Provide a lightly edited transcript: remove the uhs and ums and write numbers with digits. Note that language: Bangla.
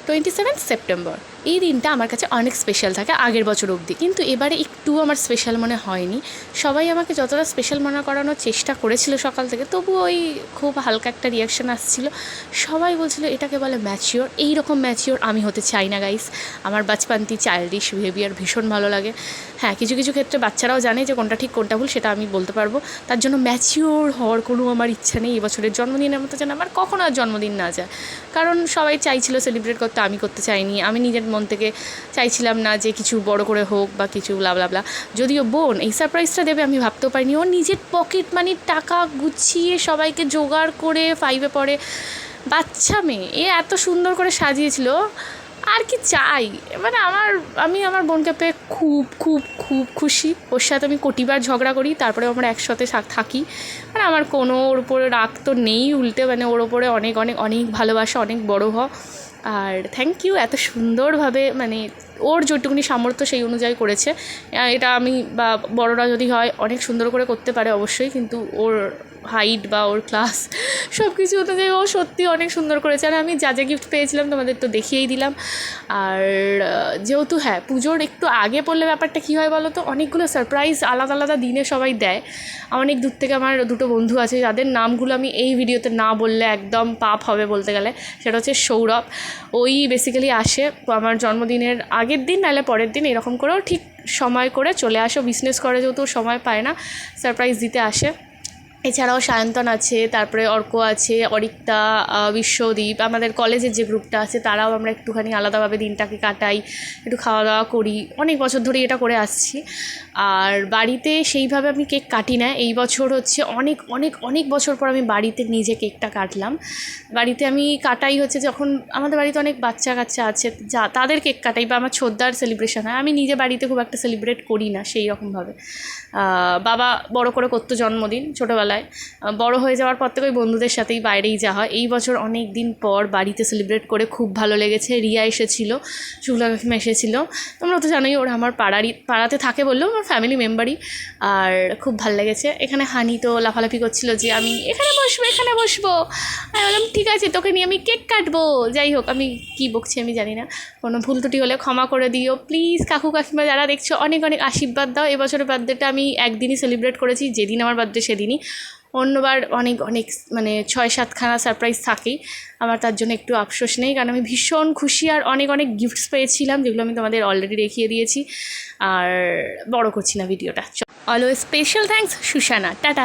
27 সেপ্টেম্বর। এই দিনটা আমার কাছে অনেক স্পেশাল থাকে আগের বছর অবধি, কিন্তু এবারে একটু আমার স্পেশাল মনে হয়নি। সবাই আমাকে যতটা স্পেশাল মনে করানোর চেষ্টা করেছিল সকাল থেকে, তবু ওই খুব হালকা একটা রিয়াকশান আসছিল। সবাই বলছিল এটাকে বলে ম্যাচিওর। এই রকম ম্যাচিওর আমি হতে চাই না গাইস। আমার বাচপান্তি চাইল্ডিশ বিহেভিয়ার ভীষণ ভালো লাগে। হ্যাঁ, কিছু কিছু ক্ষেত্রে বাচ্চারাও জানে যে কোনটা ঠিক কোনটা ভুল, সেটা আমি বলতে পারবো। তার জন্য ম্যাচিওর হওয়ার কোনো আমার ইচ্ছা নেই। এবছরের জন্মদিনের মতো যেন আমার কখনো আর জন্মদিন না যায়, কারণ সবাই চাইছিল সেলিব্রেট করতে, আমি করতে চাইনি। আমি নিজের মন থেকে চাইছিলাম না যে কিছু বড় করে হোক বা কিছু ব্লা। যদিও বোন এই সারপ্রাইজটা দেবে আমি ভাবতেও পারিনি। ও নিজের পকেট মানির টাকা গুছিয়ে সবাইকে জোগাড় করে 5-এ পড়ে বাচ্চা মেয়ে, এ এত সুন্দর করে সাজিয়েছিল। আর কি চাই, মানে আমি আমার বোনকে পেয়ে খুব খুব খুব খুশি। ওর সাথে আমি কোটিবার ঝগড়া করি, তারপরে আমরা একসাথে থাকি। মানে আমার কোনো ওর উপরে রাগ তো নেই, উল্টে মানে ওর ওপরে অনেক অনেক অনেক ভালোবাসা, অনেক বড় হ। আর থ্যাংক ইউ, এত সুন্দরভাবে মানে ওর যেটুকুনি সামর্থ্য সেই অনুযায়ী করেছে। এটা আমি বা বড়রা যদি হয় অনেক সুন্দর করে করতে পারে অবশ্যই, কিন্তু ওর হাইট বা ওর ক্লাস সব কিছু অনুযায়ী ও সত্যি অনেক সুন্দর করেছে। আর আমি যা যা গিফট পেয়েছিলাম তোমাদের তো দেখিয়েই দিলাম। আর যেহেতু হ্যাঁ, পুজোর একটু আগে পড়লে ব্যাপারটা কী হয় বলো তো, অনেকগুলো সারপ্রাইজ আলাদা আলাদা দিনে সবাই দেয়। অনেক দূর থেকে আমার দুটো বন্ধু আছে যাদের নামগুলো আমি এই ভিডিওতে না বললে একদম পাপ হবে বলতে গেলে। সেটা হচ্ছে সৌরভ। ওই বেসিক্যালি আসে আমার জন্মদিনের আগের দিন নাহলে পরের দিন, এরকম করেও ঠিক সময় করে চলে আসো। বিজনেস করে যেহেতু সময় পায় না, সারপ্রাইজ দিতে আসে। এছাড়াও সায়ন্তন আছে, তারপরে অর্ক আছে, অরিক্তা, বিশ্বদীপ, আমাদের কলেজের যে গ্রুপটা আছে তারাও আমরা একটুখানি আলাদাভাবে দিনটাকে কাটাই, একটু খাওয়া দাওয়া করি। অনেক বছর ধরেই এটা করে আসছি। আর বাড়িতে সেইভাবে আমি কেক কাটি না। এই বছর হচ্ছে অনেক অনেক অনেক বছর পর আমি বাড়িতে নিজে কেকটা কাটলাম। বাড়িতে আমি কাটাই হচ্ছে যখন আমাদের বাড়িতে অনেক বাচ্চা কাচ্চা আছে যা তাদের কেক কাটাই, বা আমার ছোটদার সেলিব্রেশন হয়। আমি নিজে বাড়িতে খুব একটা সেলিব্রেট করি না সেই রকমভাবে। বাবা বড় করে করতো জন্মদিন ছোটোবেলায়, বড় হয়ে যাওয়ার পর থেকে ওই বন্ধুদের সাথেই বাইরেই যাওয়া হয়। এই বছর অনেক দিন পর বাড়িতে সেলিব্রেট করে খুব ভালো লেগেছে। রিয়া এসেছিলো, শুক্লা কাকিমা এসেছিলো। তোমরা তো জানোই ওরা আমার পাড়াতে থাকে বললেও আমার ফ্যামিলি মেম্বারই। আর খুব ভালো লেগেছে। এখানে হানি তো লাফালাফি করছিল যে আমি এখানে বসবো। আমি বললাম ঠিক আছে, তোকে নিয়ে আমি কেক কাটবো। যাই হোক, আমি কী বকছি আমি জানি না। কোনো ভুল ত্রুটি হলে ক্ষমা করে দিও প্লিজ। কাকু কাকিমা যারা দেখছো অনেক অনেক আশীর্বাদ দাও। এবছরের বার্থডেটা আমি একদিনই সেলিব্রেট করেছি, যেদিন আমার বার্থডে সেদিনই। অন্যবার অনেক অনেক মানে 6-7খানা সারপ্রাইজ থাকেই। আমার তার জন্য একটু আফসোস নেই, কারণ আমি ভীষণ খুশি। আর অনেক অনেক গিফটস পেয়েছিলাম, যেগুলো আমি তোমাদের অলরেডি দেখিয়ে দিয়েছি। আর বড় করছি না ভিডিওটা। Always special thanks Sushana. Tata.